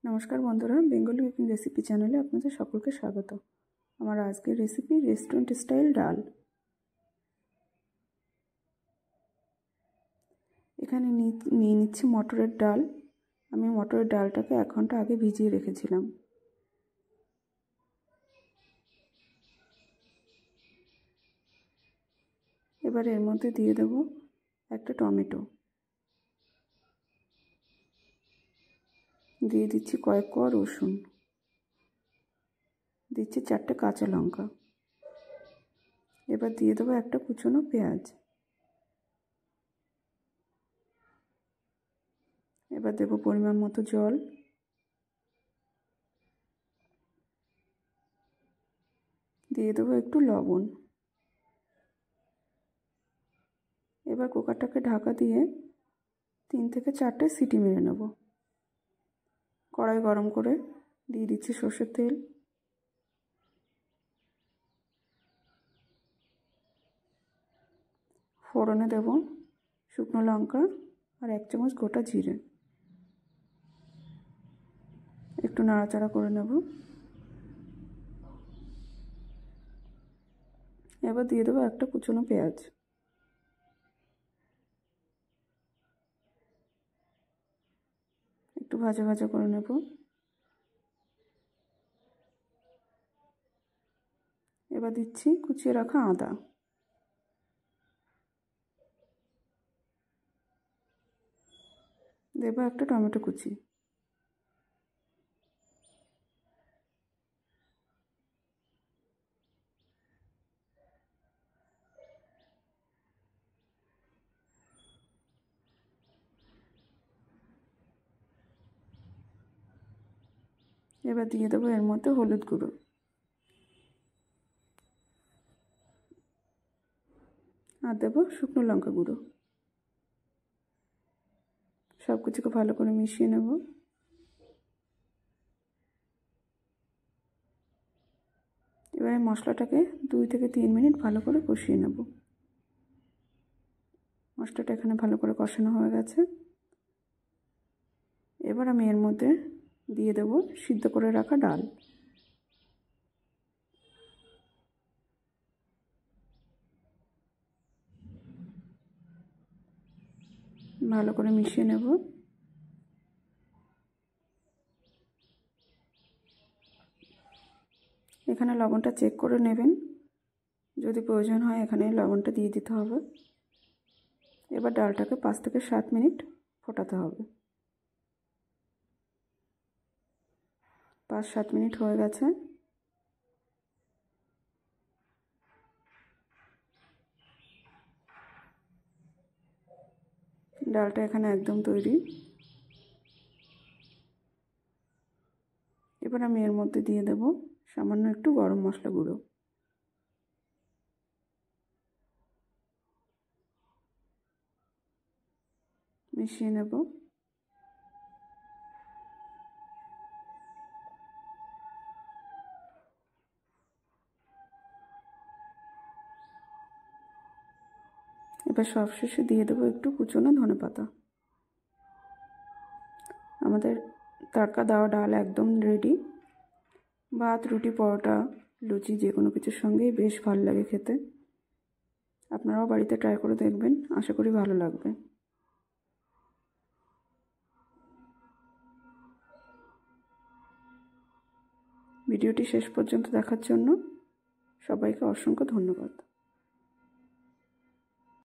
নমস্কার বন্ধুরা, Bengali cooking recipe চ্যানেলে আপনাদের সকলকে স্বাগত। আমার আজকের রেসিপি রেস্টুরেন্ট স্টাইল ডাল। এখানে নিয়ে নিচ্ছি মটরের ডাল। আমি মটরের ডালটাকে 1 ঘন্টা আগে ভিজিয়ে রেখেছিলাম। এবার এর মধ্যে দিয়ে দেব একটা টমেটো, দিয়ে দিচ্ছি কয়েক কোয়া রসুন, দিচ্ছি 4টে কাঁচা লঙ্কা। এবার দিয়ে দেবো একটা কুচনো পেঁয়াজ। এবার দেব পরিমাণ মতো জল, দিয়ে দেবো একটু লবণ। এবার কুকারটাকে ঢাকা দিয়ে 3 থেকে 4টে সিটি মেরে নেব। কড়াই গরম করে দিয়ে দিচ্ছি সর্ষের তেল, ফোড়নে দেব শুকনো লঙ্কা আর 1 চামচ গোটা জিরে। একটু নাড়াচাড়া করে নেব। এবার দিয়ে দেবো একটা কুচনো পেঁয়াজ। একটু ভাজা ভাজা করে নেব। এবার দিচ্ছি কুচিয়ে রাখা আদা। দেব একটা টমেটো কুচি। এবার দিয়ে দেবো এর মধ্যে হলুদ গুঁড়ো, আর দেবো শুকনো লঙ্কা গুঁড়ো। সব কিছুকে ভালো করে মিশিয়ে নেব। এবারে মশলাটাকে 2 থেকে 3 মিনিট ভালো করে কষিয়ে নেব। মশলাটা এখানে ভালো করে কষানো হয়ে গেছে। এবার আমি এর মধ্যে দিয়ে দেব সিদ্ধ করে রাখা ডাল। ভালো করে মিশিয়ে নেব। এখানে লবণটা চেক করে নেবেন, যদি প্রয়োজন হয় এখানে লবণটা দিয়ে দিতে হবে। এবার ডালটাকে 5 থেকে 7 মিনিট ফোটাতে হবে। 5-7 মিনিট হয়ে গেছে। ডালটা এখানে একদম তৈরি। এবার আমি এর মধ্যে দিয়ে দেব সামান্য একটু গরম মশলা গুঁড়ো। মিশিয়ে নেব। এবার সবশেষে দিয়ে দেবো একটু কুচনো ধনেপাতা। আমাদের তড়কা দেওয়া ডাল একদম রেডি। ভাত, রুটি, পরোটা, লুচি যে কোনো কিছুর সঙ্গেই বেশ ভালো লাগে খেতে। আপনারাও বাড়িতে ট্রাই করে দেখবেন, আশা করি ভালো লাগবে। ভিডিওটি শেষ পর্যন্ত দেখার জন্য সবাইকে অসংখ্য ধন্যবাদ।